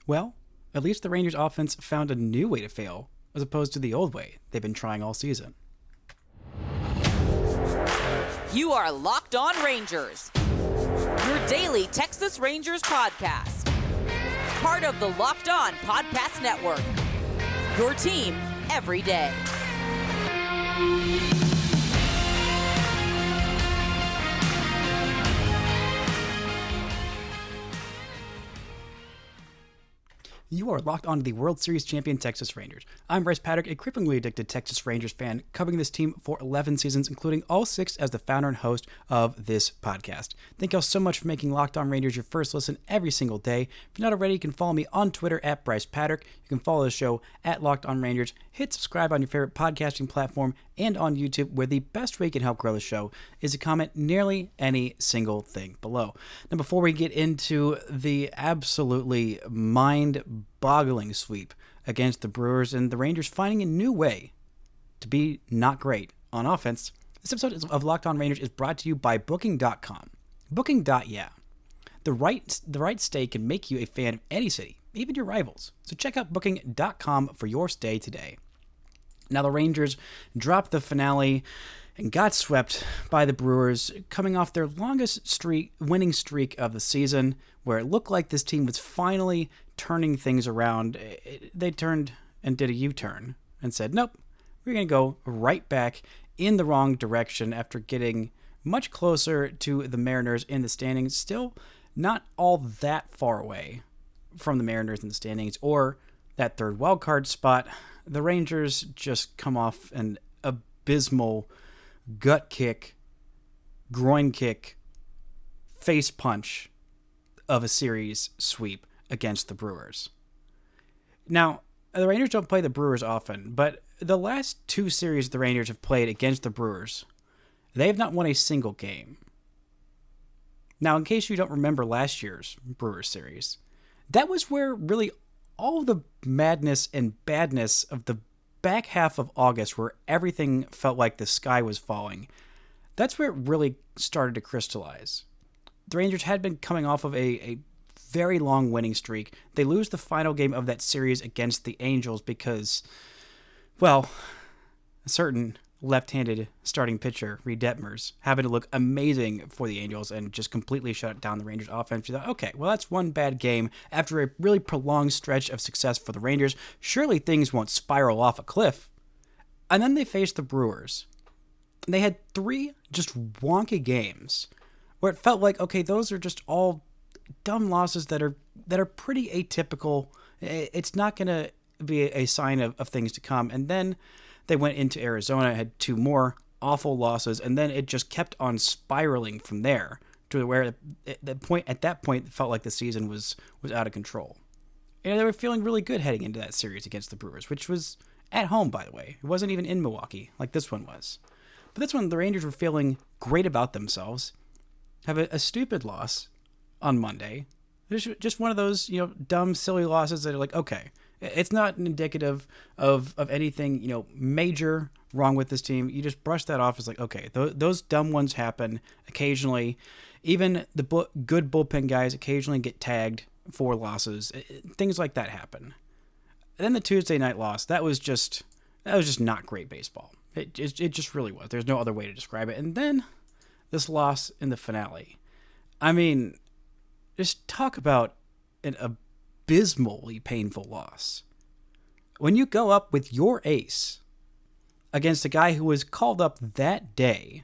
Well, at least the Rangers offense found a new way to fail, as opposed to the old way they've been trying all season. You are Locked On Rangers, your daily Texas Rangers podcast. Part of the Locked On Podcast Network, your team every day. You are locked onto the World Series champion Texas Rangers. I'm Bryce Patrick, a cripplingly addicted Texas Rangers fan, covering this team for 11 seasons, including all 6 as the founder and host of this podcast. Thank y'all so much for making Locked On Rangers your first listen every single day. If you're not already, you can follow me on Twitter at Bryce Patrick. You can follow the show at Locked On Rangers. Hit subscribe on your favorite podcasting platform and on YouTube, where the best way you can help grow the show is to comment nearly any single thing below. Now, before we get into the absolutely mind-boggling sweep against the Brewers and the Rangers finding a new way to be not great on offense, this episode of Locked On Rangers is brought to you by Booking.com. Booking.yeah. The right stay can make you a fan of any city, even your rivals. So check out Booking.com for your stay today. Now, the Rangers dropped the finale and got swept by the Brewers, coming off their longest winning streak of the season, where it looked like this team was finally turning things around. They turned and did a U-turn and said, nope, we're going to go right back in the wrong direction after getting much closer to the Mariners in the standings. Still not all that far away from the Mariners in the standings or that third wildcard spot. The Rangers just come off an abysmal gut kick, groin kick, face punch of a series sweep against the Brewers. Now, the Rangers don't play the Brewers often, but the last 2 series the Rangers have played against the Brewers, they have not won a single game. Now, in case you don't remember last year's Brewers series, that was where really all the madness and badness of the back half of August, where everything felt like the sky was falling, that's where it really started to crystallize. The Rangers had been coming off of a very long winning streak. They lose the final game of that series against the Angels because, well, a certain left-handed starting pitcher, Reed Detmers, happened to look amazing for the Angels and just completely shut down the Rangers offense. You thought, okay, well, that's one bad game after a really prolonged stretch of success for the Rangers. Surely things won't spiral off a cliff. And then they faced the Brewers. They had 3 just wonky games where it felt like, okay, those are just all dumb losses that are pretty atypical. It's not going to be a sign of things to come. And then they went into Arizona, had 2 more awful losses, and then it just kept on spiraling from there to where at that point it felt like the season was out of control. And they were feeling really good heading into that series against the Brewers, which was at home, by the way. It wasn't even in Milwaukee like this one was. But this one, the Rangers were feeling great about themselves. Have a stupid loss on Monday. Just one of those, dumb, silly losses that are like, okay, it's not indicative of anything, major wrong with this team. You just brush that off as like, okay, those dumb ones happen occasionally. Even the good bullpen guys occasionally get tagged for losses. Things like that happen. And then the Tuesday night loss, that was just not great baseball. It just really was. There's no other way to describe it. And then this loss in the finale. I mean, just talk about an abysmally painful loss. When you go up with your ace against a guy who was called up that day,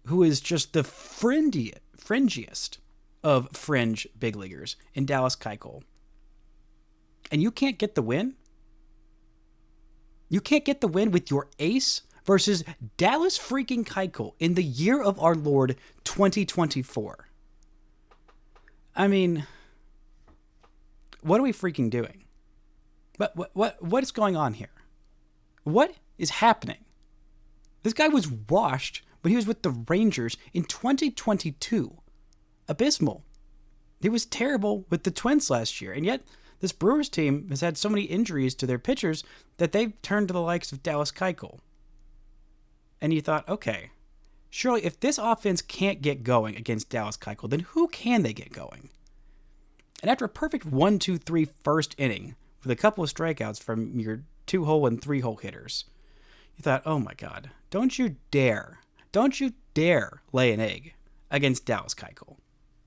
who is just the fringiest of fringe big leaguers in Dallas Keuchel, and you can't get the win? You can't get the win with your ace versus Dallas freaking Keuchel in the year of our Lord 2024. I mean, what are we freaking doing? What is going on here? What is happening? This guy was washed when he was with the Rangers in 2022. Abysmal. He was terrible with the Twins last year, and yet this Brewers team has had so many injuries to their pitchers that they've turned to the likes of Dallas Keuchel. And you thought, okay, surely if this offense can't get going against Dallas Keuchel, then who can they get going? And after a perfect 1-2-3 first inning with a couple of strikeouts from your 2-hole and 3-hole hitters, you thought, oh my God, don't you dare lay an egg against Dallas Keuchel.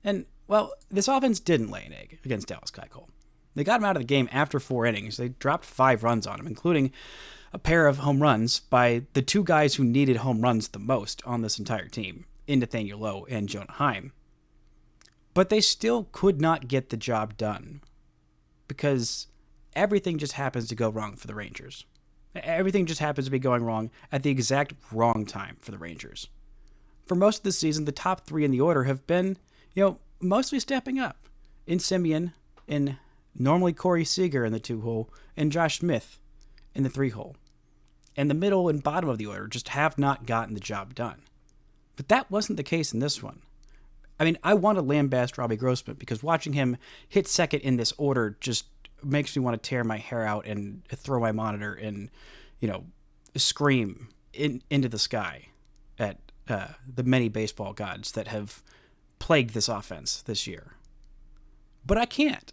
And, well, this offense didn't lay an egg against Dallas Keuchel. They got him out of the game after 4 innings. They dropped 5 runs on him, including a pair of home runs by the 2 guys who needed home runs the most on this entire team, in Nathaniel Lowe and Jonah Heim. But they still could not get the job done because everything just happens to go wrong for the Rangers. Everything just happens to be going wrong at the exact wrong time for the Rangers. For most of the season, the top 3 in the order have been, mostly stepping up. In Semien, in normally Corey Seager in the 2-hole, and Josh Smith in the 3-hole. And the middle and bottom of the order just have not gotten the job done. But that wasn't the case in this one. I mean, I want to lambast Robbie Grossman because watching him hit second in this order just makes me want to tear my hair out and throw my monitor and, scream into the sky at the many baseball gods that have plagued this offense this year. But I can't.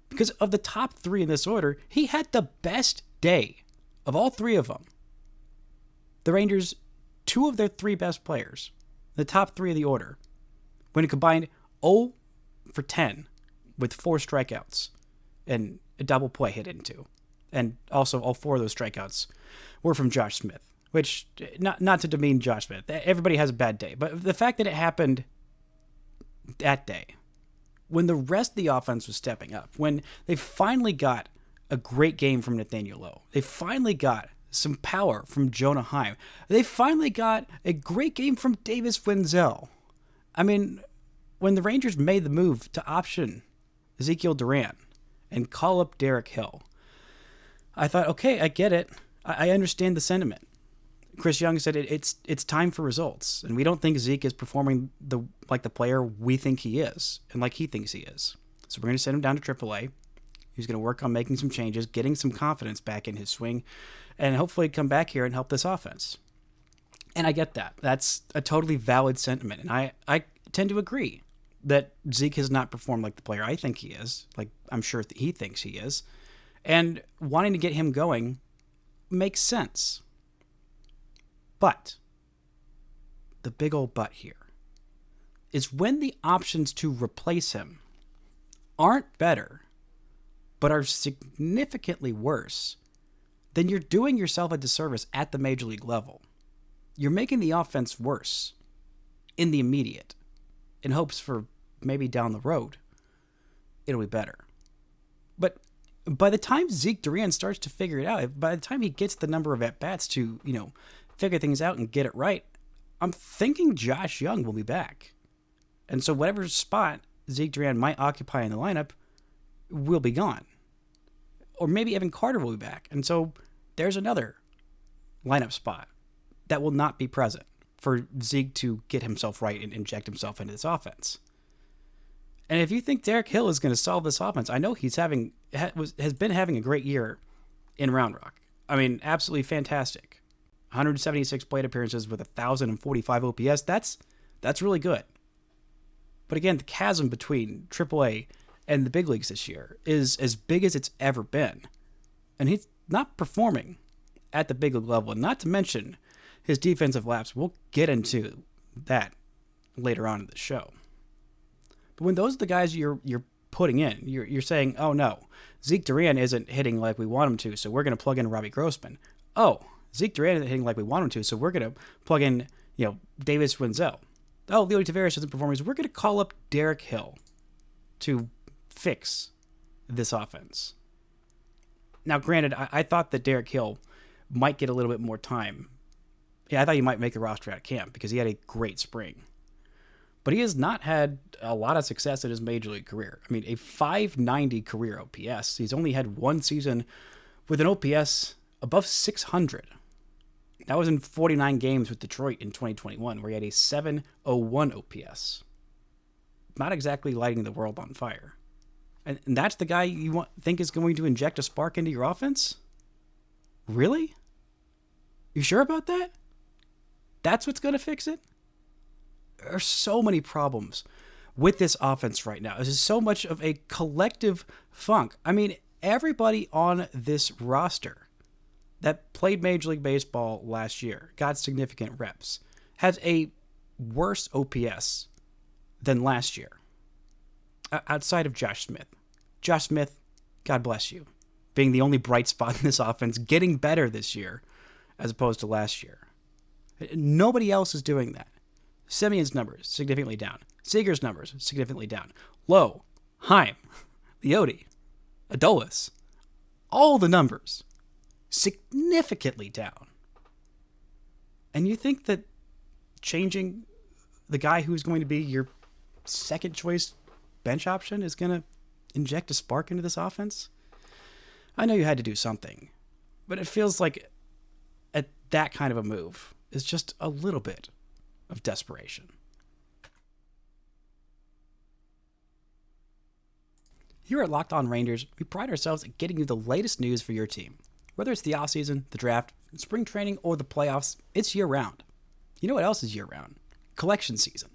Because of the top 3 in this order, he had the best day of all 3 of them. The Rangers, 2 of their 3 best players, the top 3 of the order, when it combined 0 for 10 with 4 strikeouts and a double play hit into. And also all 4 of those strikeouts were from Josh Smith, which, not to demean Josh Smith, everybody has a bad day. But the fact that it happened that day, when the rest of the offense was stepping up, when they finally got a great game from Nathaniel Lowe, they finally got some power from Jonah Heim, they finally got a great game from Davis Wenzel. I mean, when the Rangers made the move to option Ezequiel Duran and call up Derek Hill, I thought, okay, I get it. I understand the sentiment. Chris Young said it's time for results, and we don't think Zeke is performing like the player we think he is and like he thinks he is. So we're going to send him down to AAA. He's going to work on making some changes, getting some confidence back in his swing, and hopefully come back here and help this offense. And I get that. That's a totally valid sentiment, and I tend to agree that Zeke has not performed like the player I think he is, like I'm sure he thinks he is, and wanting to get him going makes sense. But the big old but here is when the options to replace him aren't better, but are significantly worse, then you're doing yourself a disservice at the major league level. You're making the offense worse in the immediate in hopes for maybe down the road it'll be better. But by the time Zeke Duran starts to figure it out, by the time he gets the number of at-bats to, figure things out and get it right, I'm thinking Josh Jung will be back. And so whatever spot Zeke Duran might occupy in the lineup will be gone. Or maybe Evan Carter will be back. And so there's another lineup spot that will not be present for Zeke to get himself right and inject himself into this offense. And if you think Derek Hill is going to solve this offense, I know has been having a great year in Round Rock. I mean, absolutely fantastic. 176 plate appearances with 1,045 OPS. That's really good. But again, the chasm between AAA and the big leagues this year is as big as it's ever been. And he's not performing at the big league level. And not to mention his defensive lapse. We'll get into that later on in the show. But when those are the guys you're putting in, you're saying, oh no, Zeke Duran isn't hitting like we want him to, so we're going to plug in Robbie Grossman. Oh, Zeke Duran isn't hitting like we want him to, so we're going to plug in, Davis Wenzel. Oh, Leody Taveras isn't performing, so we're going to call up Derek Hill to fix this offense. Now, granted, I thought that Derek Hill might get a little bit more time. Yeah, I thought he might make the roster out of camp because he had a great spring. But he has not had a lot of success in his major league career. I mean, a 590 career OPS. He's only had one season with an OPS above 600. That was in 49 games with Detroit in 2021, where he had a 701 OPS. Not exactly lighting the world on fire. And that's the guy you think is going to inject a spark into your offense? Really? You sure about that? That's what's going to fix it? There are so many problems with this offense right now. This is so much of a collective funk. I mean, everybody on this roster that played Major League Baseball last year, got significant reps, has a worse OPS than last year, outside of Josh Smith. Josh Smith, God bless you, being the only bright spot in this offense, getting better this year as opposed to last year. Nobody else is doing that. Simeon's numbers, significantly down. Seager's numbers, significantly down. Lowe, Heim, Leote, Adolis, all the numbers, significantly down. And you think that changing the guy who's going to be your second choice bench option is going to inject a spark into this offense? I know you had to do something, but it feels like at that kind of a move is just a little bit of desperation. Here at Locked On Rangers, we pride ourselves at getting you the latest news for your team. Whether it's the offseason, the draft, spring training, or the playoffs, it's year-round. You know what else is year-round? Collection season.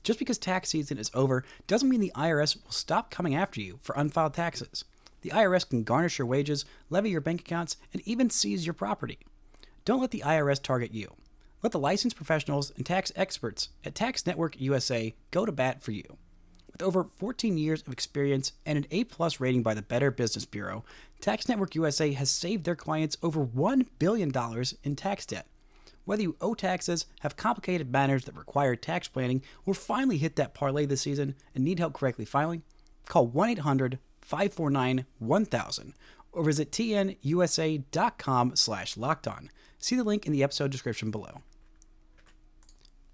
Just because tax season is over doesn't mean the IRS will stop coming after you for unfiled taxes. The IRS can garnish your wages, levy your bank accounts, and even seize your property. Don't let the IRS target you. Let the licensed professionals and tax experts at Tax Network USA go to bat for you. With over 14 years of experience and an A+ rating by the Better Business Bureau, Tax Network USA has saved their clients over $1 billion in tax debt. Whether you owe taxes, have complicated matters that require tax planning, or finally hit that parlay this season and need help correctly filing, call 1-800-549-1000 or visit tnusa.com/lockedon. See the link in the episode description below.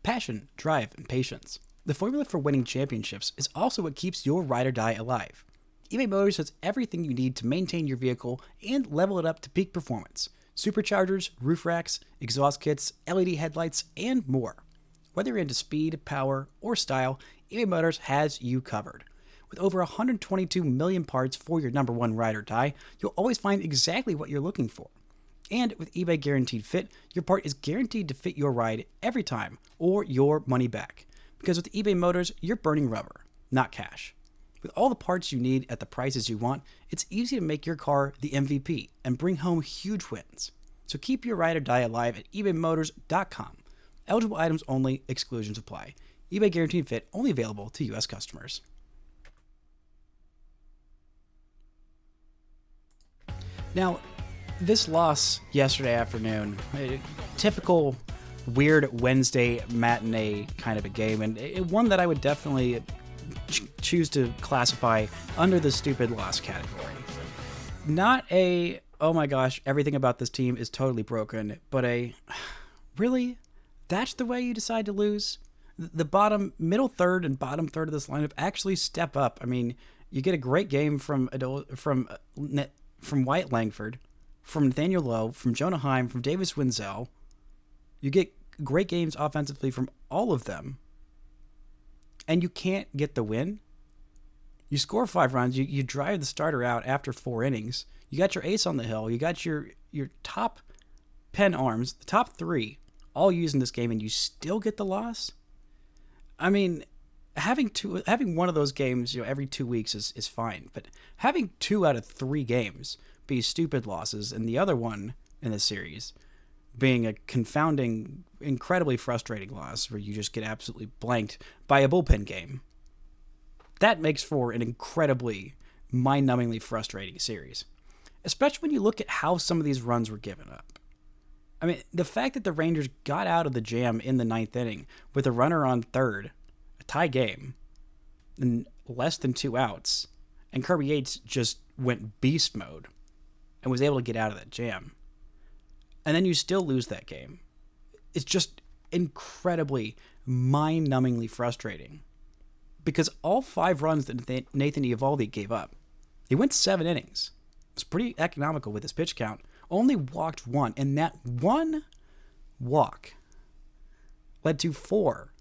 Passion, drive, and patience. The formula for winning championships is also what keeps your ride or die alive. eBay Motors has everything you need to maintain your vehicle and level it up to peak performance. Superchargers, roof racks, exhaust kits, LED headlights, and more. Whether you're into speed, power, or style, eBay Motors has you covered. With over 122 million parts for your number one ride or die, you'll always find exactly what you're looking for. And with eBay Guaranteed Fit, your part is guaranteed to fit your ride every time, or your money back. Because with eBay Motors, you're burning rubber, not cash. With all the parts you need at the prices you want, it's easy to make your car the MVP and bring home huge wins. So keep your ride or die alive at ebaymotors.com. Eligible items only, exclusions apply. eBay Guaranteed Fit only available to U.S. customers. Now, this loss yesterday afternoon, a typical weird Wednesday matinee kind of a game, and one that I would definitely choose to classify under the stupid loss category. Not a, oh my gosh, everything about this team is totally broken, but a, really? That's the way you decide to lose? The middle third and bottom third of this lineup actually step up. I mean, you get a great game from Wyatt Langford, from Nathaniel Lowe, from Jonah Heim, from Davis Winzel. You get great games offensively from all of them, and you can't get the win. You score 5 runs, you drive the starter out after 4 innings. You got your ace on the hill, you got your top pen arms, the top 3, all used in this game, and you still get the loss? I mean, having one of those games, every 2 weeks is fine, but having 2 out of 3 games be stupid losses, and the other one in the series being a confounding, incredibly frustrating loss where you just get absolutely blanked by a bullpen game, that makes for an incredibly mind-numbingly frustrating series, especially when you look at how some of these runs were given up. I mean, the fact that the Rangers got out of the jam in the 9th inning with a runner on third, a tie game, and less than 2 outs, and Kirby Yates just went beast mode and was able to get out of that jam, and then you still lose that game. It's just incredibly mind-numbingly frustrating because all 5 runs that Nathan Eovaldi gave up, he went 7 innings. It's pretty economical with his pitch count. Only walked 1, and that 1 walk led to 4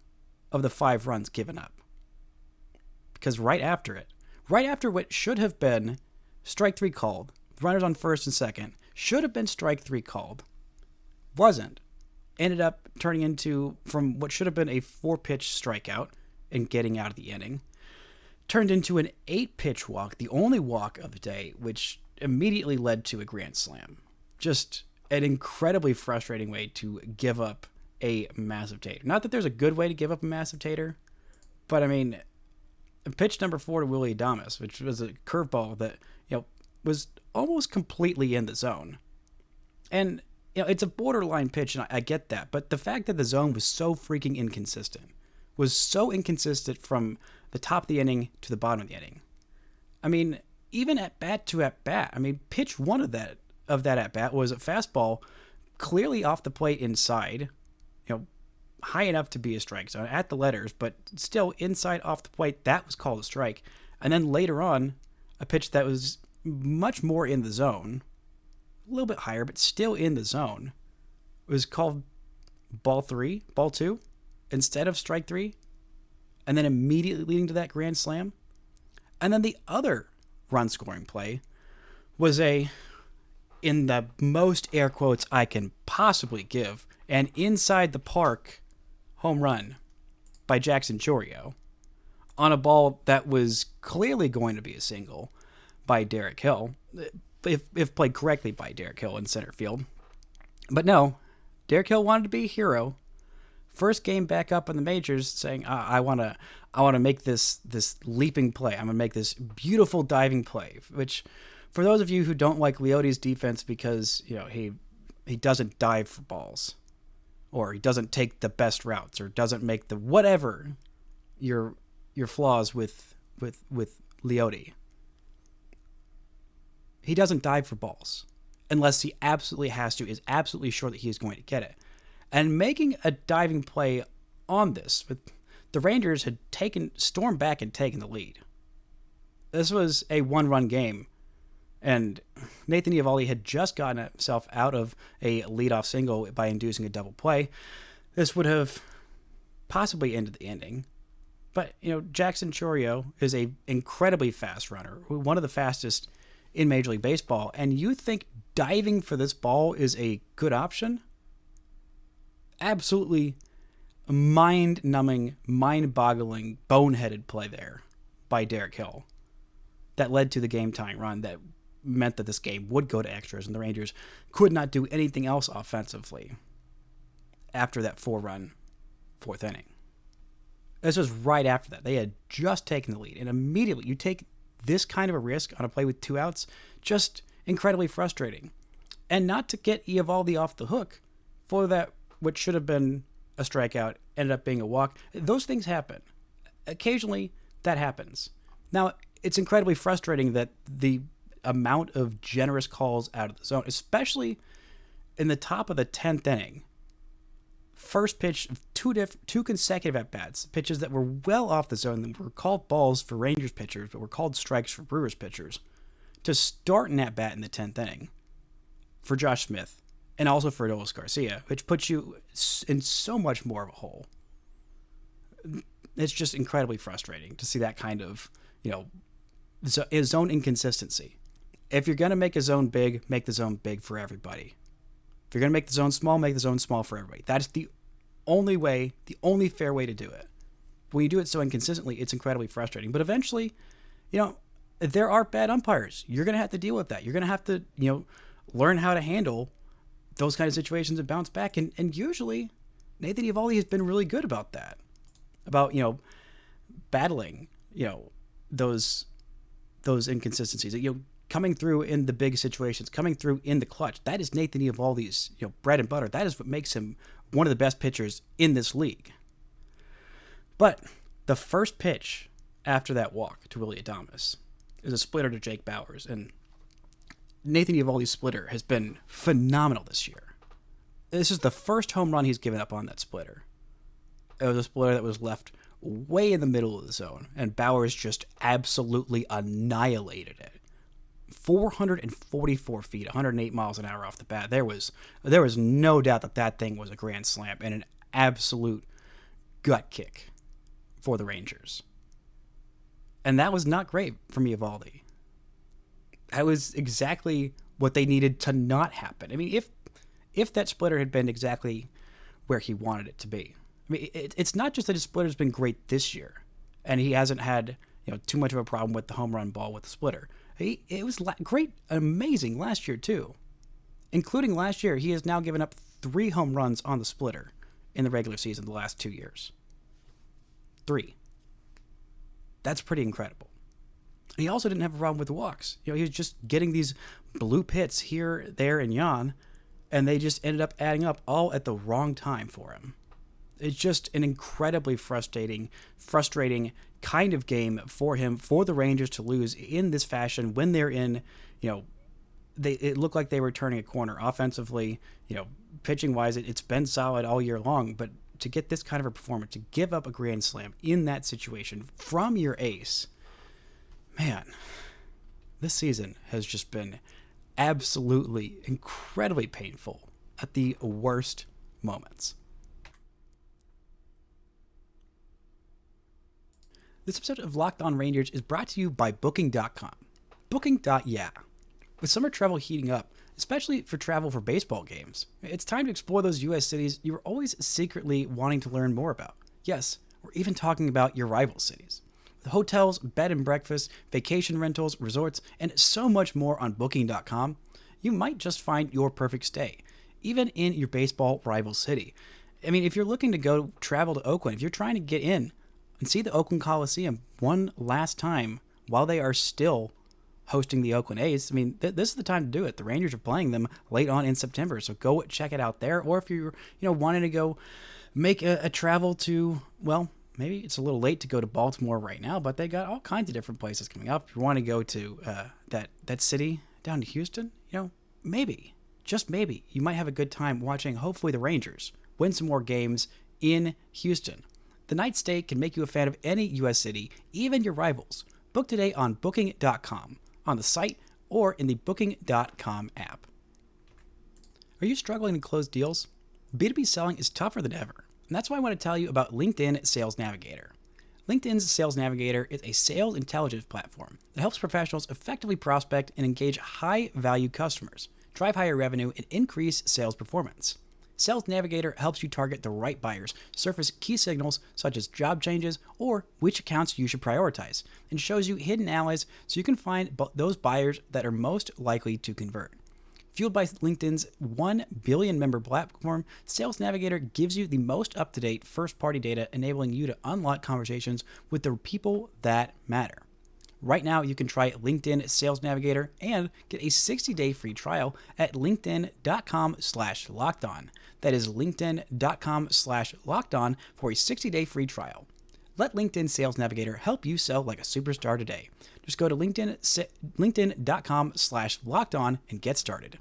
of the 5 runs given up. Because right after what should have been strike 3 called, runners on first and second, should have been strike 3 called, wasn't. Ended up turning into, from what should have been a 4-pitch strikeout, and getting out of the inning. Turned into an 8-pitch walk, the only walk of the day, which immediately led to a grand slam. Just an incredibly frustrating way to give up a massive tater. Not that there's a good way to give up a massive tater, but I mean, pitch number 4 to Willy Adames, which was a curveball that, was almost completely in the zone. And, it's a borderline pitch, and I get that, but the fact that the zone was so freaking inconsistent, from the top of the inning to the bottom of the inning. I mean, even at bat to at bat, pitch 1 of that at bat was a fastball clearly off the plate inside, high enough to be a strike zone at the letters, but still inside off the plate, that was called a strike. And then later on, a pitch that was much more in the zone, a little bit higher, but still in the zone, was called ball 2, instead of strike 3, and then immediately leading to that grand slam. And then the other run scoring play was in the most air quotes I can possibly give, an inside the park home run by Jackson Chourio on a ball that was clearly going to be a single by Derek Hill, if played correctly by Derek Hill in center field. But no, Derek Hill wanted to be a hero. First game back up in the majors, saying, I want to make this leaping play. I'm going to make this beautiful diving play, which for those of you who don't like Leote's defense because, he doesn't dive for balls, or he doesn't take the best routes, or doesn't make the whatever your flaws with Leote. He doesn't dive for balls unless he absolutely has to, is absolutely sure that he is going to get it. And making a diving play on this, the Rangers had stormed back and taken the lead. This was a 1-run game, and Nathan Eovaldi had just gotten himself out of a leadoff single by inducing a double play. This would have possibly ended the inning. But, Jackson Chourio is a incredibly fast runner, one of the fastest in Major League Baseball, and you think diving for this ball is a good option? Absolutely mind-numbing, mind-boggling, boneheaded play there by Derek Hill that led to the game-tying run that meant that this game would go to extras and the Rangers could not do anything else offensively after that 4-run 4th inning. This was right after that. They had just taken the lead, and immediately you take this kind of a risk on a play with 2 outs, just incredibly frustrating. And not to get Eovaldi off the hook for that, which should have been a strikeout, ended up being a walk. Those things happen. Occasionally, that happens. Now, it's incredibly frustrating that the amount of generous calls out of the zone, especially in the top of the 10th inning, first pitch of two consecutive at-bats, pitches that were well off the zone, that were called balls for Rangers pitchers, but were called strikes for Brewers pitchers, to start an at-bat in the 10th inning for Josh Smith, and also for Adolis Garcia, which puts you in so much more of a hole. It's just incredibly frustrating to see that kind of, zone inconsistency. If you're going to make a zone big, make the zone big for everybody. If you're going to make the zone small, make the zone small for everybody. That is the only way, the only fair way to do it. When you do it so inconsistently, it's incredibly frustrating. But eventually, there are bad umpires. You're going to have to deal with that. You're going to have to, learn how to handle those kind of situations and bounce back. And usually, Nathan Eovaldi has been really good about that. About, battling, those inconsistencies. Coming through in the big situations, coming through in the clutch. That is Nathan Eovaldi's, bread and butter. That is what makes him one of the best pitchers in this league. But the first pitch after that walk to Willy Adames is a splitter to Jake Bauers, and Nathan Eovaldi's splitter has been phenomenal this year. This is the first home run he's given up on that splitter. It was a splitter that was left way in the middle of the zone, and Bauers just absolutely annihilated it. 444 feet, 108 miles an hour off the bat. There was no doubt that thing was a grand slam and an absolute gut kick for the Rangers. And that was not great from Eovaldi. That was exactly what they needed to not happen. I mean, if that splitter had been exactly where he wanted it to be. I mean, it's not just that his splitter's been great this year. and he hasn't had too much of a problem with the home run ball with the splitter. It was great, amazing last year too. Including last year, he has now given up 3 home runs on the splitter in the regular season the last 2 years. 3. That's pretty incredible. He also didn't have a problem with the walks. He was just getting these bloop hits here, there, and yon, and they just ended up adding up all at the wrong time for him. It's just an incredibly frustrating kind of game for him, for the Rangers to lose in this fashion when they're in, it looked like they were turning a corner offensively, pitching-wise, it's been solid all year long, but to get this kind of a performance, to give up a grand slam in that situation from your ace, man, this season has just been absolutely incredibly painful at the worst moments. This episode of Locked On Rangers is brought to you by Booking.com. Booking.yeah. With summer travel heating up, especially for travel for baseball games, it's time to explore those U.S. cities you were always secretly wanting to learn more about. Yes, we're even talking about your rival cities. With hotels, bed and breakfast, vacation rentals, resorts, and so much more on Booking.com, you might just find your perfect stay, even in your baseball rival city. I mean, if you're looking to go travel to Oakland, if you're trying to get in and see the Oakland Coliseum one last time while they are still hosting the Oakland A's, I mean, this is the time to do it. The Rangers are playing them late on in September, so go check it out there. Or if you're, wanting to go make a travel to, well, maybe it's a little late to go to Baltimore right now, but they got all kinds of different places coming up. If you want to go to that city down to Houston, maybe, just maybe, you might have a good time watching, hopefully, the Rangers win some more games in Houston. The night stay can make you a fan of any U.S. city, even your rivals. Book today on Booking.com, on the site, or in the Booking.com app. Are you struggling to close deals? B2B selling is tougher than ever, and that's why I want to tell you about LinkedIn Sales Navigator. LinkedIn's Sales Navigator is a sales intelligence platform that helps professionals effectively prospect and engage high-value customers, drive higher revenue, and increase sales performance. Sales Navigator helps you target the right buyers, surface key signals such as job changes or which accounts you should prioritize, and shows you hidden allies so you can find those buyers that are most likely to convert. Fueled by LinkedIn's 1 billion member platform, Sales Navigator gives you the most up-to-date first-party data, enabling you to unlock conversations with the people that matter. Right now, you can try LinkedIn Sales Navigator and get a 60-day free trial at linkedin.com/lockedon. That is linkedin.com/lockedon for a 60-day free trial. Let LinkedIn Sales Navigator help you sell like a superstar today. Just go to linkedin.com/lockedon and get started.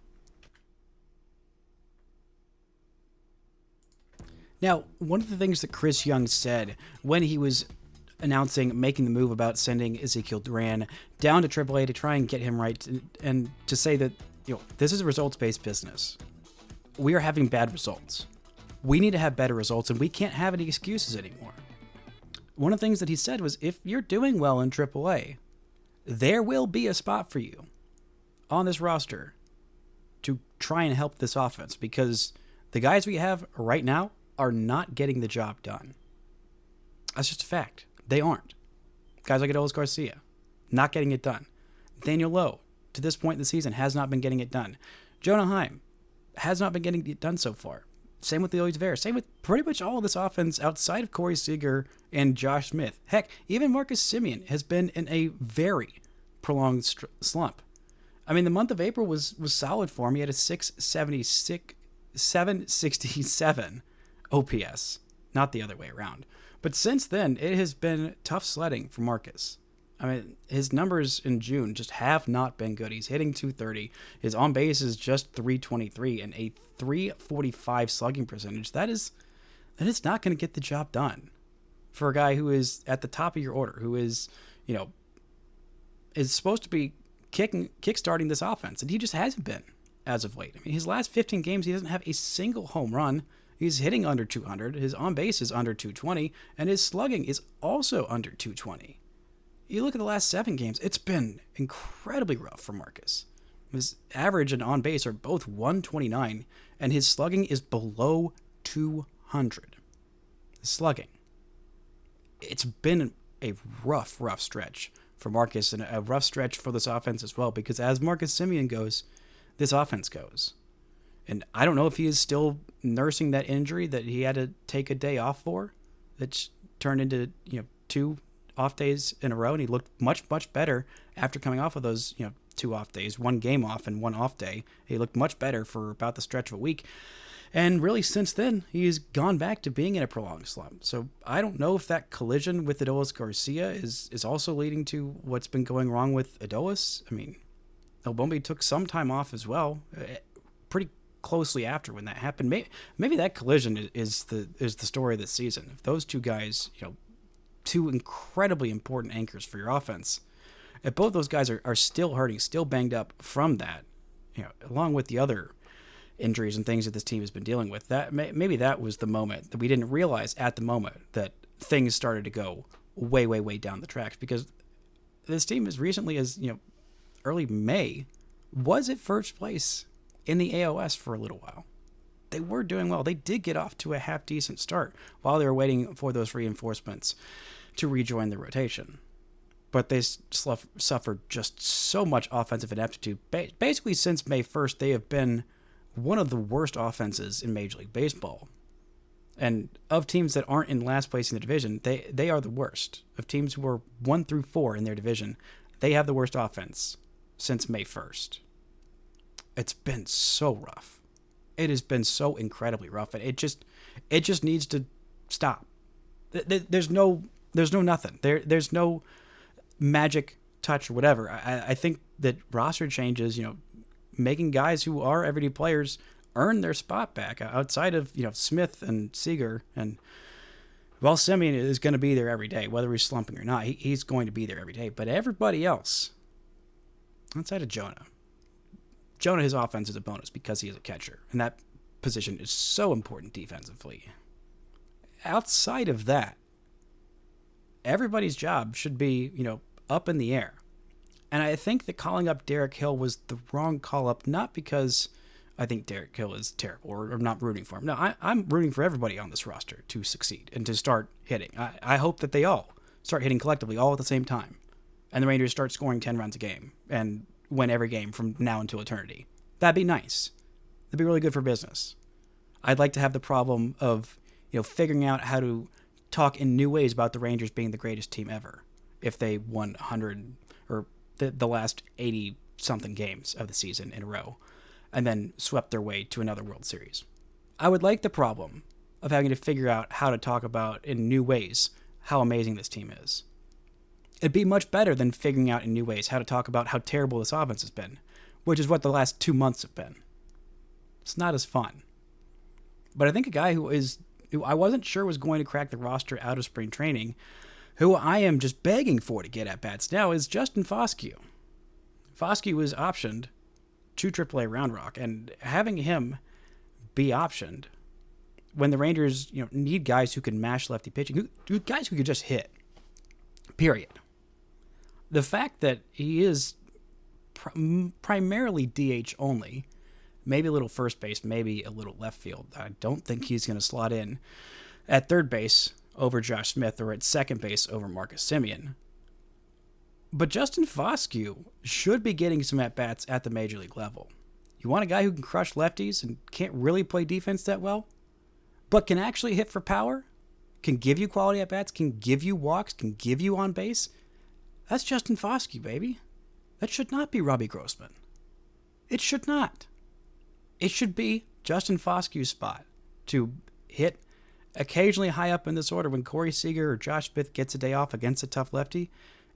Now, one of the things that Chris Jung said when he was making the move about sending Ezequiel Duran down to AAA to try and get him right, and to say that this is a results-based business. We are having bad results. We need to have better results, and we can't have any excuses anymore. One of the things that he said was, if you're doing well in AAA, there will be a spot for you on this roster to try and help this offense, because the guys we have right now are not getting the job done. That's just a fact. They aren't. Guys like Adolis Garcia, not getting it done. Daniel Lowe, to this point in the season, has not been getting it done. Jonah Heim has not been getting it done so far. Same with Leody Taveras. Same with pretty much all of this offense outside of Corey Seager and Josh Smith. Heck, even Marcus Semien has been in a very prolonged slump. I mean, the month of April was solid for him. He had a 767 OPS, not the other way around. But since then, it has been tough sledding for Marcus. I mean, his numbers in June just have not been good. He's hitting .230. His on base is just .323 and a .345 slugging percentage. That is not going to get the job done for a guy who is at the top of your order, who is, is supposed to be kickstarting this offense, and he just hasn't been as of late. I mean, his last 15 games, he doesn't have a single home run. He's hitting under 200. His on base is under 220, and his slugging is also under 220. You look at the last 7 games, it's been incredibly rough for Marcus. His average and on base are both 129, and his slugging is below 200. His slugging. It's been a rough stretch for Marcus and a rough stretch for this offense as well, because as Marcus Semien goes, this offense goes. And I don't know if he is still nursing that injury that he had to take a day off for, that's turned into 2 off days in a row, and he looked much better after coming off of those 2 off days, 1 game off and 1 off day. He looked much better for about the stretch of a week. And really, since then, he's gone back to being in a prolonged slump. So I don't know if that collision with Adolis Garcia is also leading to what's been going wrong with Adolis. I mean, Obombi took some time off as well, pretty closely after when that happened. Maybe that collision is the story of this season. If those 2 guys, 2 incredibly important anchors for your offense, if both those guys are still hurting, still banged up from that, along with the other injuries and things that this team has been dealing with, that maybe that was the moment that we didn't realize at the moment that things started to go way down the tracks, because this team as recently as early May was at first place in the AOS for a little while. They were doing well. They did get off to a half decent start while they were waiting for those reinforcements to rejoin the rotation. But they suffered just so much offensive ineptitude. Basically, since May 1st, they have been one of the worst offenses in Major League Baseball. And of teams that aren't in last place in the division, they are the worst. Of teams who are 1 through 4 in their division, they have the worst offense since May 1st. It's been so rough. It has been so incredibly rough. And it just needs to stop. There's no nothing. There's no magic touch or whatever. I think that roster changes, making guys who are everyday players earn their spot back outside of, Smith and Seager. And while Semien is going to be there every day, whether he's slumping or not, he's going to be there every day. But everybody else, outside of Jonah, his offense is a bonus because he is a catcher. And that position is so important defensively. Outside of that, everybody's job should be, up in the air. And I think that calling up Derek Hill was the wrong call up, not because I think Derek Hill is terrible or I'm not rooting for him. No, I'm rooting for everybody on this roster to succeed and to start hitting. I hope that they all start hitting collectively all at the same time. And the Rangers start scoring 10 runs a game and win every game from now until eternity. That'd be nice. That'd be really good for business. I'd like to have the problem of, figuring out how to talk in new ways about the Rangers being the greatest team ever if they won 100 or the last 80-something games of the season in a row and then swept their way to another World Series. I would like the problem of having to figure out how to talk about in new ways how amazing this team is. It'd be much better than figuring out in new ways how to talk about how terrible this offense has been, which is what the last 2 months have been. It's not as fun. But I think a guy who I wasn't sure was going to crack the roster out of spring training, who I am just begging for to get at-bats now, is Justin Foscue. Foscue was optioned to AAA Round Rock, and having him be optioned when the Rangers need guys who can mash lefty pitching, guys who could just hit, period. The fact that he is primarily DH only, maybe a little first base, maybe a little left field. I don't think he's going to slot in at third base over Josh Smith or at second base over Marcus Semien. But Justin Foscue should be getting some at-bats at the major league level. You want a guy who can crush lefties and can't really play defense that well, but can actually hit for power, can give you quality at-bats, can give you walks, can give you on base? That's Justin Foscue, baby. That should not be Robbie Grossman. It should not. It should be Justin Foscue's spot to hit occasionally high up in this order when Corey Seager or Josh Smith gets a day off against a tough lefty.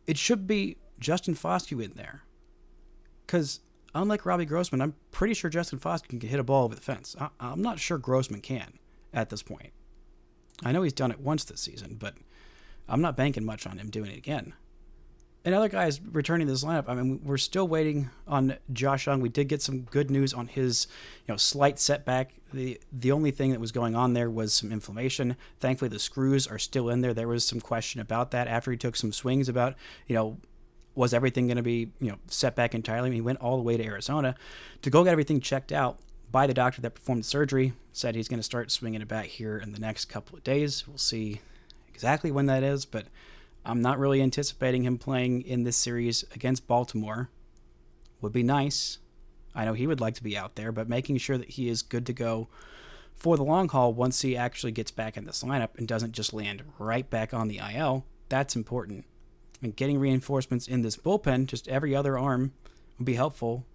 It should be Justin Foscue in there. Because unlike Robbie Grossman, I'm pretty sure Justin Foscue can hit a ball over the fence. I'm not sure Grossman can at this point. I know he's done it once this season, but I'm not banking much on him doing it again. And other guys returning to this lineup, I mean, we're still waiting on Josh Jung. We did get some good news on his, slight setback. The only thing that was going on there was some inflammation. Thankfully, the screws are still in there. There was some question about that after he took some swings about, was everything going to be, set back entirely? I mean, he went all the way to Arizona to go get everything checked out by the doctor that performed the surgery. Said he's going to start swinging it back here in the next couple of days. We'll see exactly when that is, but I'm not really anticipating him playing in this series against Baltimore. Would be nice. I know he would like to be out there, but making sure that he is good to go for the long haul once he actually gets back in this lineup and doesn't just land right back on the IL, that's important. And getting reinforcements in this bullpen, just every other arm, would be helpful.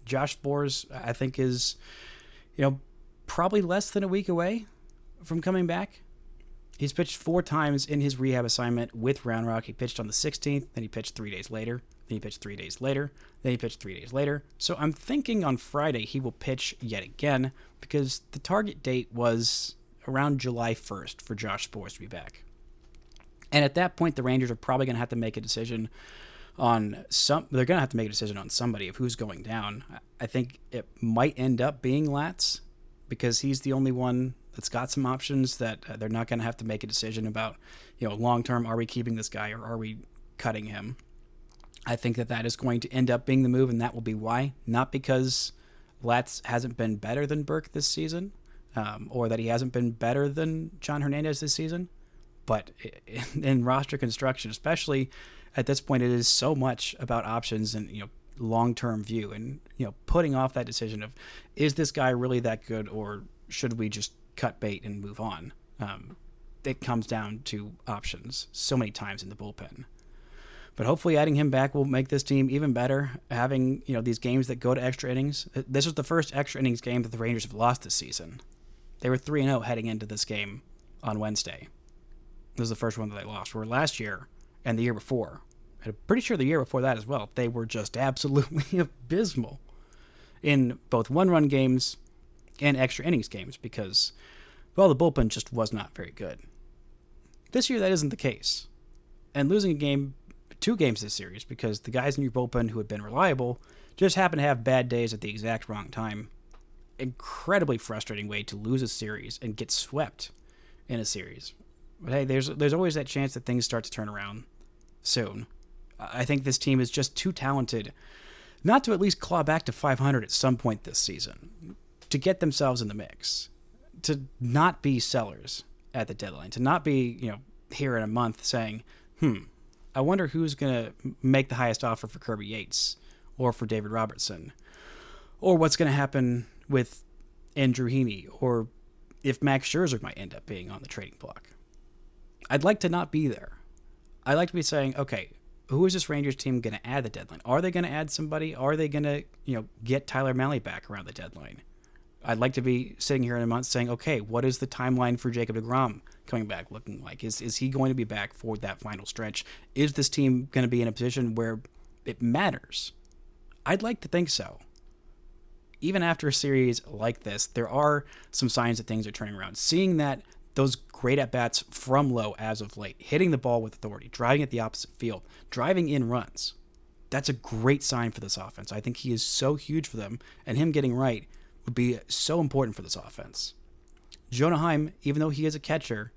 Josh Sborz, I think, is, probably less than a week away from coming back. He's pitched 4 times in his rehab assignment with Round Rock. He pitched on the 16th, then he pitched 3 days later, then he pitched 3 days later, then he pitched 3 days later. So I'm thinking on Friday he will pitch yet again because the target date was around July 1st for Josh Sborz to be back. And at that point, the Rangers are probably going to have to make a decision on somebody of who's going down. I think it might end up being Latz because he's the only one that's got some options that they're not going to have to make a decision about, long term, are we keeping this guy or are we cutting him? I think that is going to end up being the move, and that will be why. Not because Latz hasn't been better than Burke this season, or that he hasn't been better than John Hernandez this season, but in roster construction, especially at this point, it is so much about options and long-term view, and putting off that decision of, is this guy really that good, or should we just cut bait and move on? It comes down to options so many times in the bullpen. But hopefully adding him back will make this team even better. Having these games that go to extra innings. This was the first extra innings game that the Rangers have lost this season. They were 3-0 heading into this game on Wednesday. This was the first one that they lost. Where last year and the year before, and I'm pretty sure the year before that as well, they were just absolutely abysmal in both one-run games and extra innings games because, well, the bullpen just was not very good. This year, that isn't the case. And losing 2 games this series because the guys in your bullpen who had been reliable just happen to have bad days at the exact wrong time. Incredibly frustrating way to lose a series and get swept in a series. But hey, there's always that chance that things start to turn around soon. I think this team is just too talented not to at least claw back to 500 at some point this season, to get themselves in the mix, to not be sellers at the deadline, to not be, here in a month saying, I wonder who's going to make the highest offer for Kirby Yates or for David Robertson, or what's going to happen with Andrew Heaney, or if Max Scherzer might end up being on the trading block. I'd like to not be there. I'd like to be saying, okay, who is this Rangers team going to add the deadline? Are they going to add somebody? Are they going to, get Tyler Mahle back around the deadline? I'd like to be sitting here in a month saying, okay, what is the timeline for Jacob deGrom coming back looking like? Is he going to be back for that final stretch? Is this team going to be in a position where it matters? I'd like to think so. Even after a series like this, there are some signs that things are turning around. Seeing that those great at-bats from Lowe as of late, hitting the ball with authority, driving at the opposite field, driving in runs, that's a great sign for this offense. I think he is so huge for them, and him getting right would be so important for this offense. Jonah Heim, even though he is a catcher,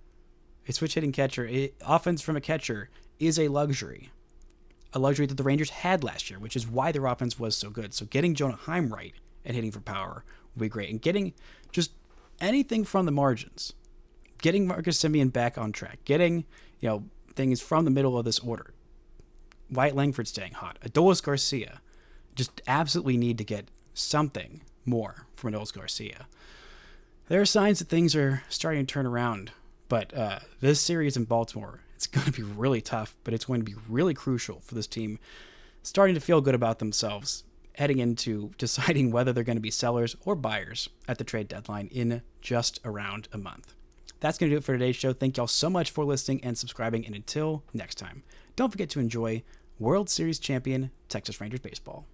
a switch-hitting catcher, offense from a catcher is a luxury that the Rangers had last year, which is why their offense was so good. So getting Jonah Heim right and hitting for power would be great. And getting just anything from the margins, getting Marcus Semien back on track, getting, things from the middle of this order. Wyatt Langford staying hot. Adolis Garcia. Just absolutely need to get something more from Adolis Garcia. There are signs that things are starting to turn around, but this series in Baltimore, it's going to be really tough, but it's going to be really crucial for this team starting to feel good about themselves heading into deciding whether they're going to be sellers or buyers at the trade deadline in just around a month. That's going to do it for today's show. Thank y'all so much for listening and subscribing, and until next time, don't forget to enjoy World Series champion Texas Rangers baseball.